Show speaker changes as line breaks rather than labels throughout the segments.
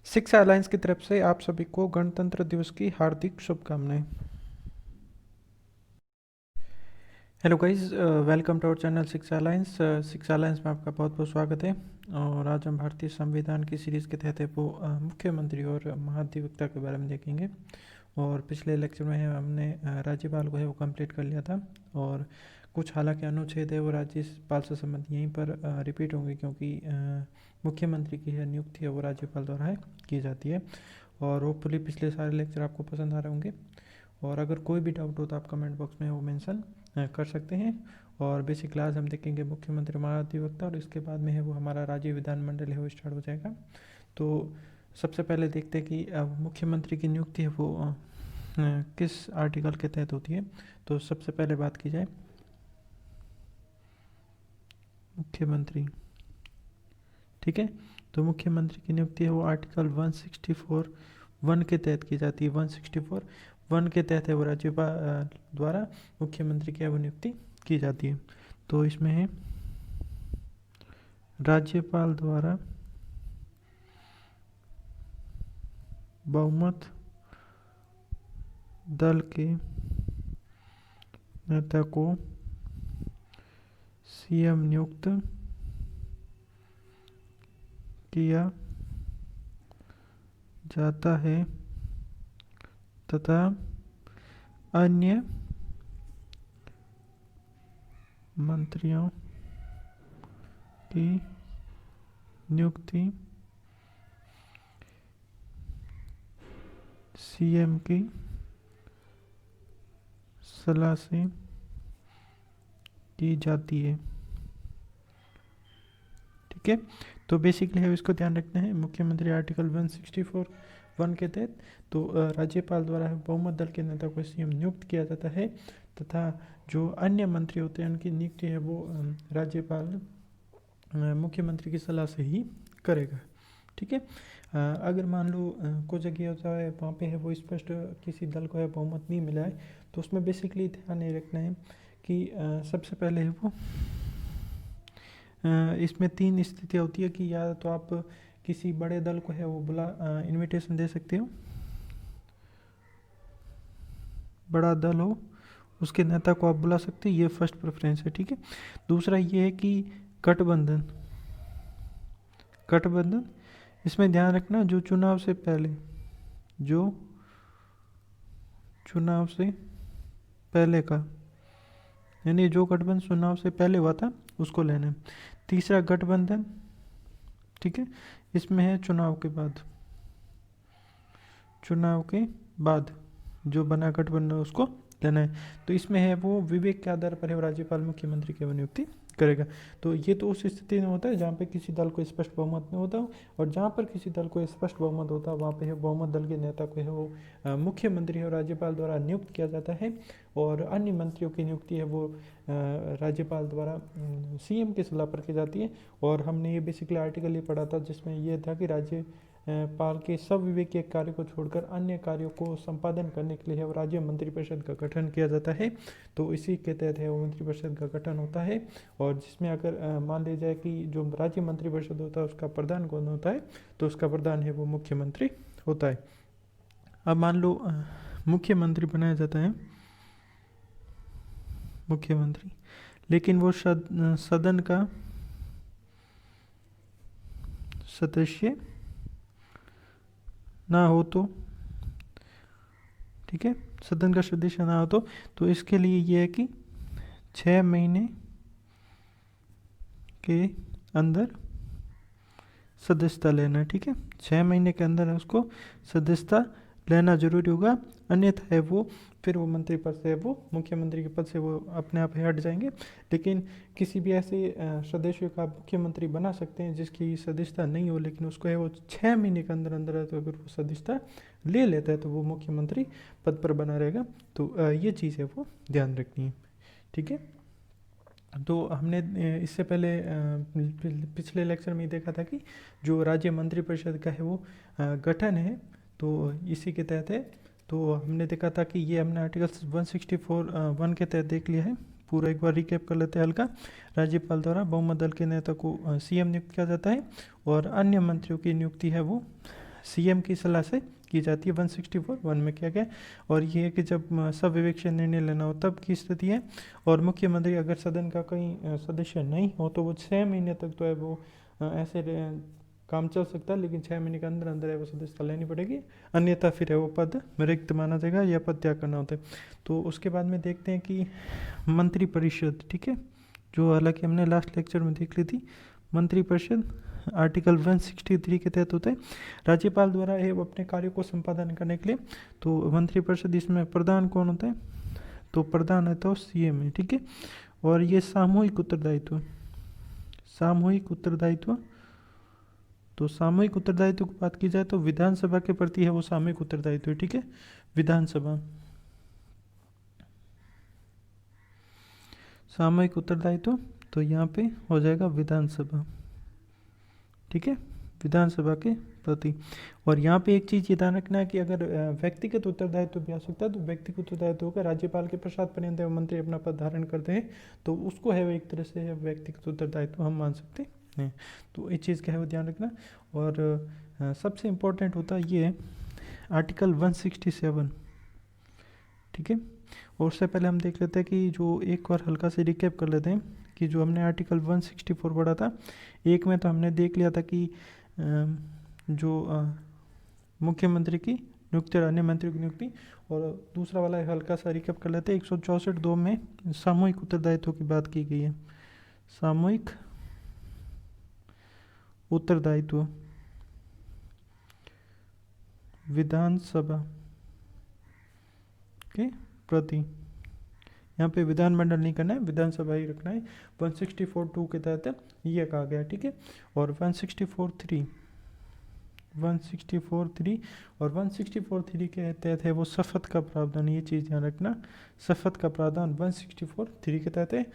Six airlines की तरफ से आप सभी को गणतंत्र दिवस की हार्दिक शुभकामनाएं। Hello guys, welcome to our channel six airlines. Six airlines में आपका बहुत बहुत स्वागत है। और आज हम भारतीय संविधान की सीरीज़ के तहत है वो मुख्यमंत्री और महाधिवक्ता के बारे में देखेंगे। और पिछले लेक्चर में हमने राज्यपाल को है वो कंप्लीट कर लिया था। और कुछ हालांकि अनुच्छेद है वो राज्यपाल से संबंधित यहीं पर रिपीट होंगे, क्योंकि मुख्यमंत्री की है नियुक्ति है वो राज्यपाल द्वारा है की जाती है। और होपफुली पिछले सारे लेक्चर आपको पसंद आ रहे होंगे। और अगर कोई भी डाउट हो तो आप कमेंट बॉक्स में वो मेंशन कर सकते हैं। और बेसिक क्लास हम देखेंगे मुख्यमंत्री महाधिवक्ता, और इसके बाद में है वो हमारा राज्य विधानमंडल है वो स्टार्ट हो जाएगा। तो सबसे पहले देखते हैं कि मुख्यमंत्री की नियुक्ति है वो किस आर्टिकल के तहत होती है। तो सबसे पहले बात की जाए मुख्यमंत्री, ठीक है। तो मुख्यमंत्री की नियुक्ति है वो आर्टिकल 164(1) के तहत की जाती है। 164(1) के तहत है वो राज्यपाल द्वारा मुख्यमंत्री की है वो नियुक्ति की जाती है। तो इसमें है राज्यपाल द्वारा बहुमत दल के नेता को सीएम नियुक्त किया जाता है तथा अन्य मंत्रियों की नियुक्ति सीएम की सलाह से की जाती है, ठीक है। तो बेसिकली है इसको ध्यान रखना है। मुख्यमंत्री आर्टिकल 164(1) के तहत तो राज्यपाल द्वारा बहुमत दल के नेता को सीएम नियुक्त किया जाता है तथा जो अन्य मंत्री होते हैं उनकी नियुक्ति है वो राज्यपाल मुख्यमंत्री की सलाह से ही करेगा, ठीक है। अगर मान लो कुछ जगह होता है वहाँ पे है वो स्पष्ट किसी दल को है बहुमत नहीं मिला है, तो उसमें बेसिकली ध्यान ये रखना है कि सबसे पहले है वो इसमें तीन स्थितियाँ होती है कि या तो आप किसी बड़े दल को है वो बुला इनविटेशन दे सकते हो, बड़ा दल हो उसके नेता को आप बुला सकते हो, ये फर्स्ट प्रेफरेंस है, ठीक है। दूसरा ये है कि गठबंधन, गठबंधन इसमें ध्यान रखना जो चुनाव से पहले, जो चुनाव से पहले का, यानी जो गठबंधन चुनाव से पहले हुआ था उसको लेना है। तीसरा गठबंधन, ठीक है, इसमें है चुनाव के बाद, चुनाव के बाद जो बना गठबंधन उसको लेना है। तो इसमें है वो विवेक के आधार पर है वो राज्यपाल मुख्यमंत्री की नियुक्ति करेगा। तो ये तो उस स्थिति में होता है जहाँ पे किसी दल को स्पष्ट बहुमत नहीं होता, और जहाँ पर किसी दल को स्पष्ट बहुमत होता है वहाँ पे है बहुमत दल के नेता को है वो मुख्यमंत्री और राज्यपाल द्वारा नियुक्त किया जाता है। और अन्य मंत्रियों की नियुक्ति है वो राज्यपाल द्वारा सीएम की सलाह पर की जाती है। और हमने ये बेसिकली आर्टिकल ये पढ़ा था जिसमें यह था कि राज्य पाल के सब विवेकीय कार्य को छोड़कर अन्य कार्यों को संपादन करने के लिए है वो राज्य मंत्रिपरिषद का गठन किया जाता है। तो इसी के तहत है वो मंत्रिपरिषद का गठन होता है। और जिसमें अगर मान लिया जाए कि जो राज्य मंत्रिपरिषद होता है उसका प्रधान कौन होता है, तो उसका प्रधान है वो मुख्यमंत्री होता है। अब मान लो मुख्यमंत्री बनाया जाता है मुख्यमंत्री, लेकिन वो सदन का सदस्य ना हो तो, ठीक है, सदन का सदस्य ना हो तो इसके लिए ये है कि 6 महीने के अंदर सदस्यता लेना है, ठीक है। 6 महीने के अंदर उसको सदस्यता लेना जरूरी होगा, अन्यथा है वो फिर वो मंत्री पद से वो मुख्यमंत्री के पद से वो अपने आप हट जाएंगे। लेकिन किसी भी ऐसे सदस्य का मुख्यमंत्री बना सकते हैं जिसकी सदस्यता नहीं हो, लेकिन उसको है वो 6 महीने के अंदर अंदर है तो अगर वो सदस्यता ले लेता है तो वो मुख्यमंत्री पद पर बना रहेगा। तो ये चीज़ है वो ध्यान रखनी है, ठीक है। तो हमने इससे पहले पिछले लेक्चर में देखा था कि जो राज्य मंत्रिपरिषद का है वो गठन है, तो इसी के तहत है। तो हमने देखा था कि ये हमने आर्टिकल 164(1) के तहत देख लिया है। पूरा एक बार रिकैप कर लेते हैं हल्का। राज्यपाल द्वारा बहुमत दल के नेता को सीएम नियुक्त किया जाता है, और अन्य मंत्रियों की नियुक्ति है वो सीएम की सलाह से की जाती है। 164(1) में क्या क्या है, और ये है कि जब सविवेक से निर्णय लेना हो तब की स्थिति है। और मुख्यमंत्री अगर सदन का कोई सदस्य नहीं हो तो वो 6 महीने तक तो है वो ऐसे काम चल सकता है, लेकिन 6 महीने के अंदर अंदर है वो सदस्यता लेनी पड़ेगी, अन्यथा फिर है वो पद रिक्त माना जाएगा या पद त्याग करना होता है। तो उसके बाद में देखते हैं कि मंत्रिपरिषद, ठीक है, जो हालांकि हमने लास्ट लेक्चर में देख ली थी। मंत्रिपरिषद आर्टिकल 163 के तहत होता है। राज्यपाल द्वारा है वो अपने कार्यों को संपादन करने के लिए। तो मंत्रिपरिषद, इसमें प्रधान कौन होता है, तो प्रधान है तो सीएम है, ठीक है। और ये सामूहिक उत्तरदायित्व, सामूहिक उत्तरदायित्व, तो सामूहिक उत्तरदायित्व की बात की जाए तो विधानसभा के प्रति है वो सामूहिक उत्तरदायित्व है, ठीक है। विधानसभा, सामूहिक उत्तरदायित्व, तो यहाँ पे हो जाएगा विधानसभा, ठीक है, विधानसभा के प्रति। और यहाँ पे एक चीज़ ये ध्यान रखना है कि अगर व्यक्तिगत उत्तरदायित्व भी आ सकता है, तो व्यक्तिगत उत्तरदायित्व होकर राज्यपाल के प्रसाद पर्यंत एवं मंत्री अपना पद धारण करते हैं, तो उसको है वो एक तरह से व्यक्तिगत उत्तरदायित्व हम मान सकते हैं। तो इस चीज़ का है वो ध्यान रखना। और सबसे इम्पोर्टेंट होता है ये आर्टिकल 167, ठीक है। और उससे पहले हम देख लेते हैं कि जो एक और हल्का से रिकैप कर लेते हैं कि जो हमने आर्टिकल 164 पढ़ा था, एक में तो हमने देख लिया था कि जो मुख्यमंत्री की नियुक्ति और अन्य मंत्रियों की नियुक्ति, और दूसरा वाला हल्का सा रिकैप कर लेते हैं। 164(2) में सामूहिक उत्तरदायित्व की बात की गई है, सामूहिक उत्तरदायित्व विधानसभा के प्रति। यहाँ पे विधानमंडल नहीं करना है, विधानसभा ही रखना है। 164(2) के तहत ये कहा गया, ठीक है। और 164(3) और 164(3) के तहत है वो शपथ का प्रावधान, ये चीज़ ध्यान रखना, शपथ का प्रावधान 164(3) के तहत है,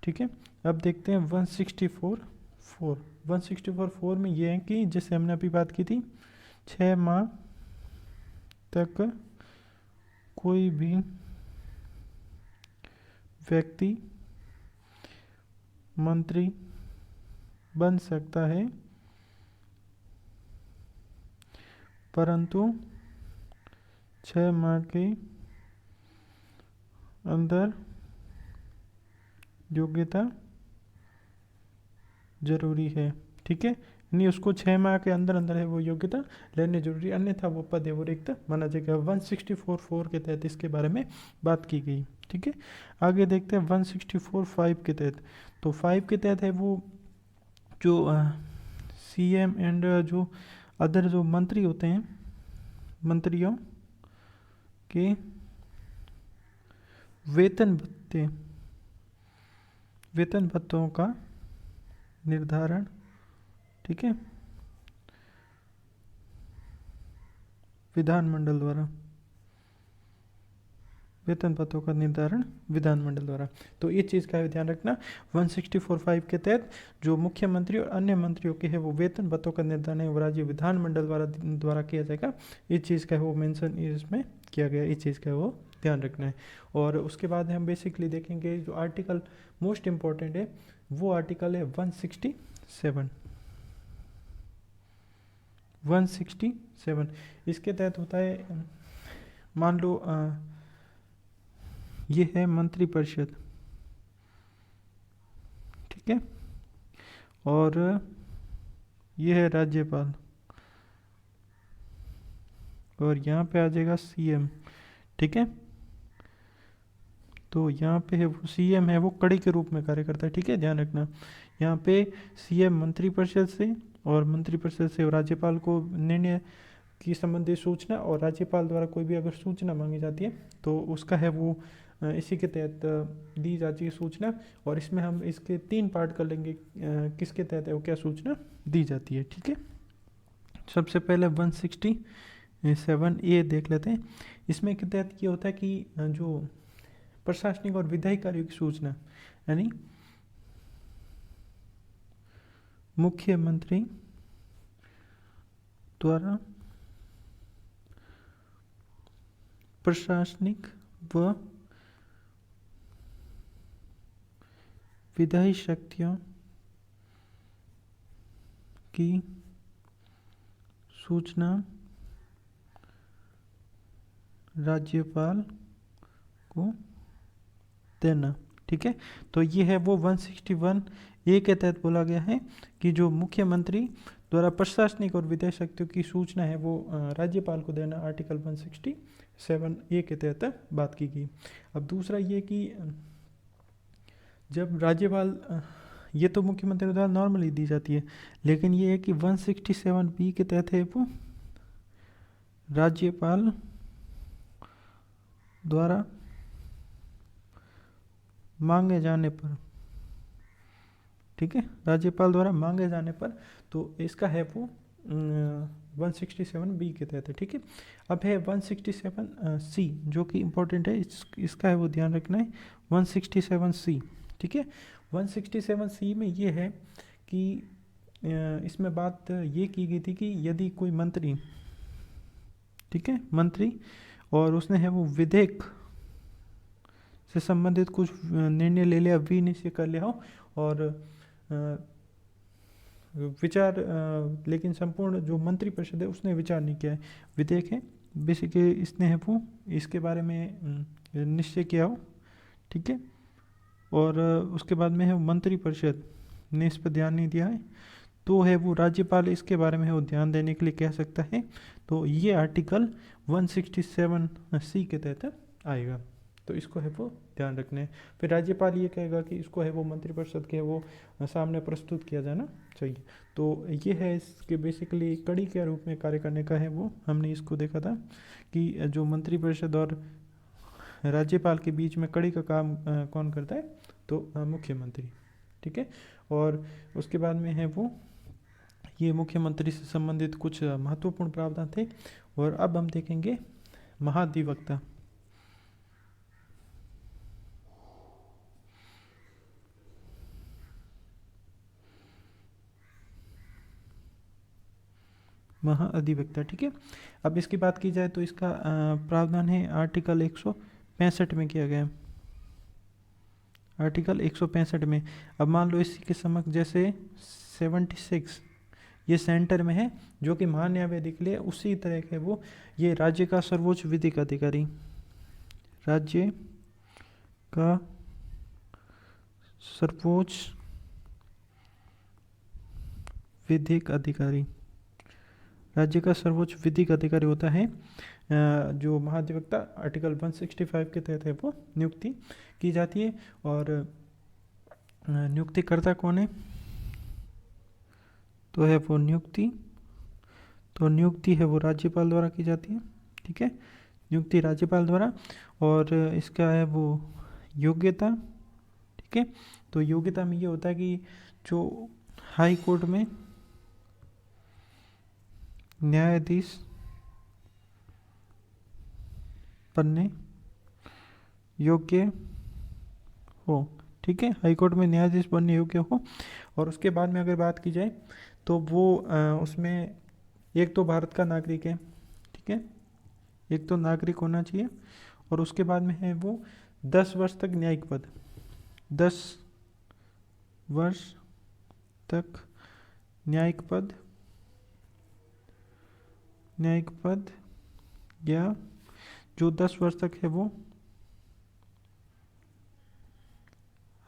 ठीक है। अब देखते हैं 164(4). 164(4) में ये है कि जैसे हमने अभी बात की थी, 6 माह तक कोई भी व्यक्ति मंत्री बन सकता है, परंतु 6 माह के अंदर योग्यता जरूरी है, ठीक है। नहीं, उसको 6 माह के अंदर अंदर है वो योग्यता लेने जरूरी, अन्यथा वो पद है वो रिक्त माना जाएगा। 164(4) के तहत इसके बारे में बात की गई, ठीक है। आगे देखते हैं 164(5) के तहत। तो 5 के तहत है वो जो सीएम एंड जो अदर जो मंत्री होते हैं, मंत्रियों के वेतन भत्ते, वेतन भत्तों का निर्धारण, ठीक है, विधानमंडल द्वारा, वेतन भत्तों का निर्धारण विधानमंडल द्वारा। तो ये चीज़ का ध्यान रखना। 164(5) के तहत जो मुख्यमंत्री और अन्य मंत्रियों के है वो वेतन भत्तों का निर्धारण है वो राज्य विधानमंडल द्वारा किया जाएगा। इस चीज़ का वो मेंशन इसमें किया गया, इस चीज़ का वो ध्यान रखना है। और उसके बाद हम बेसिकली देखेंगे जो आर्टिकल मोस्ट इम्पॉर्टेंट है वो आर्टिकल है 167। 167 इसके तहत होता है, मान लो ये है मंत्रिपरिषद, ठीक है, और ये है राज्यपाल, और यहाँ पे आ जाएगा सीएम, ठीक है। तो यहाँ पे है वो सीएम है वो कड़ी के रूप में कार्य करता है, ठीक है, ध्यान रखना। यहाँ पे सीएम मंत्रिपरिषद से, और मंत्रिपरिषद से राज्यपाल को निर्णय की संबंधित सूचना, और राज्यपाल द्वारा कोई भी अगर सूचना मांगी जाती है तो उसका है वो इसी के तहत दी जाती है सूचना। और इसमें हम इसके 3 पार्ट कर लेंगे, किसके तहत है वो क्या सूचना दी जाती है, ठीक है। सबसे पहले 167(a) देख लेते हैं। इसमें के तहत ये होता है कि जो प्रशासनिक और विधायी कार्यों की सूचना, यानी मुख्यमंत्री द्वारा प्रशासनिक व विधायी शक्तियों की सूचना राज्यपाल को देना। ठीक है, तो ये है वो 161A के तहत बोला गया है कि जो मुख्यमंत्री द्वारा प्रशासनिक और विधेय शक्तियों की सूचना है वो राज्यपाल को देना, आर्टिकल 167A के तहत बात की गई। अब दूसरा ये कि जब राज्यपाल ये तो मुख्यमंत्री द्वारा नॉर्मली दी जाती है, लेकिन ये है कि 167B के तहत है वो राज्यपाल द्वारा मांगे जाने पर, ठीक है, राज्यपाल द्वारा मांगे जाने पर, तो इसका है वो 167B के तहत है। ठीक है, अब है 167C जो कि इम्पोर्टेंट है, इसका है वो ध्यान रखना है, 167C। ठीक है, 167C में ये है कि इसमें बात ये की गई थी कि यदि कोई मंत्री, ठीक है, मंत्री और उसने है वो विधेयक से संबंधित कुछ निर्णय ले लिया, विनिश्चय कर लिया हो और विचार, लेकिन संपूर्ण जो मंत्रिपरिषद है उसने विचार नहीं किया है, विधेयक है बेसिकली इसने है वो इसके बारे में निश्चय किया हो, ठीक है, और उसके बाद में है मंत्रिपरिषद ने इस पर ध्यान नहीं दिया है, तो है वो राज्यपाल इसके बारे में है वो ध्यान देने के लिए कह सकता है। तो ये आर्टिकल 167C के तहत आएगा, तो इसको है वो ध्यान रखना है। फिर राज्यपाल ये कहेगा कि इसको है वो मंत्रिपरिषद के वो सामने प्रस्तुत किया जाना चाहिए। तो ये है इसके बेसिकली कड़ी के रूप में कार्य करने का है वो, हमने इसको देखा था कि जो मंत्रिपरिषद और राज्यपाल के बीच में कड़ी का काम कौन करता है, तो मुख्यमंत्री। ठीक है, और उसके बाद में है वो ये मुख्यमंत्री से संबंधित कुछ महत्वपूर्ण प्रावधान थे। और अब हम देखेंगे महाधिवक्ता। महाअधिवक्ता, ठीक है, अब इसकी बात की जाए तो इसका प्रावधान है आर्टिकल 165 में किया गया है, आर्टिकल 165 में। अब मान लो इसी के समक्ष जैसे 76 ये सेंटर में है जो कि महान्यायवादी के लिए, उसी तरह के वो ये राज्य का सर्वोच्च विधिक अधिकारी, राज्य का सर्वोच्च विधिक अधिकारी, राज्य का सर्वोच्च विधिक अधिकारी होता है जो महाधिवक्ता आर्टिकल 165 के तहत है वो नियुक्ति की जाती है। और नियुक्तिकर्ता कौन है, तो है वो नियुक्ति है वो राज्यपाल द्वारा की जाती है। ठीक है, नियुक्ति राज्यपाल द्वारा। और इसका है वो योग्यता, ठीक है, तो योग्यता में ये होता है कि जो हाई कोर्ट में न्यायाधीश बनने योग्य हो, ठीक है, हाई कोर्ट में न्यायाधीश बनने योग्य हो। और उसके बाद में अगर बात की जाए तो वो उसमें एक तो भारत का नागरिक है, ठीक है, एक तो नागरिक होना चाहिए। और उसके बाद में है वो 10 वर्ष तक न्यायिक पद, 10 वर्ष तक न्यायिक पद या जो 10 वर्ष तक है वो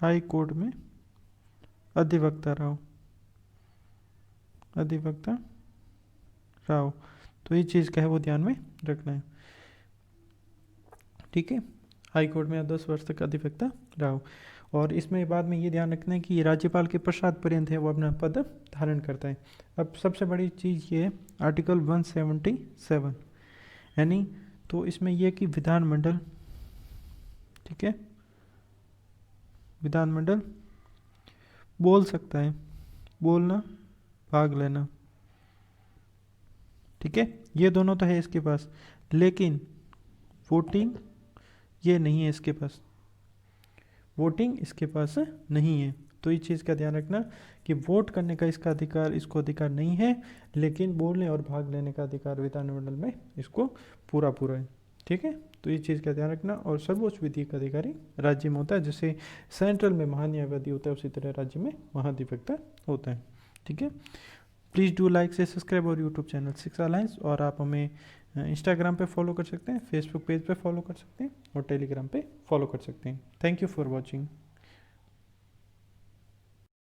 हाई कोर्ट में अधिवक्ता रहा हो, तो ये चीज़ का है वो ध्यान में रखना है। ठीक है, हाई कोर्ट में 10 वर्ष तक अधिवक्ता रहा हो। और इसमें बाद में ये ध्यान रखना है कि राज्यपाल के पश्चात पर्यंत है वो अपना पद धारण करता है। अब सबसे बड़ी चीज़ ये है आर्टिकल 177, यानी तो इसमें यह कि विधानमंडल, ठीक है, विधानमंडल बोल सकता है, बोलना, भाग लेना, ठीक है, ये दोनों तो है इसके पास, लेकिन वोटिंग ये नहीं है इसके पास, वोटिंग इसके पास नहीं है। तो इस चीज़ का ध्यान रखना कि वोट करने का इसका अधिकार, इसको अधिकार नहीं है, लेकिन बोलने और भाग लेने का अधिकार विधानमंडल में इसको पूरा है। ठीक है, तो ये चीज़ का ध्यान रखना। और सर्वोच्च विधिक अधिकारी राज्य में होता है, जैसे सेंट्रल में महान्यायवादी होता है उसी तरह राज्य में महाधिवक्ता होता है। ठीक है, प्लीज़ डू लाइक से सब्सक्राइब और यूट्यूब चैनल सिक्स अलायंस, और आप हमें इंस्टाग्राम पे फॉलो कर सकते हैं, फेसबुक पेज पे फॉलो कर सकते हैं और टेलीग्राम पे फॉलो कर सकते हैं। Thank you for watching.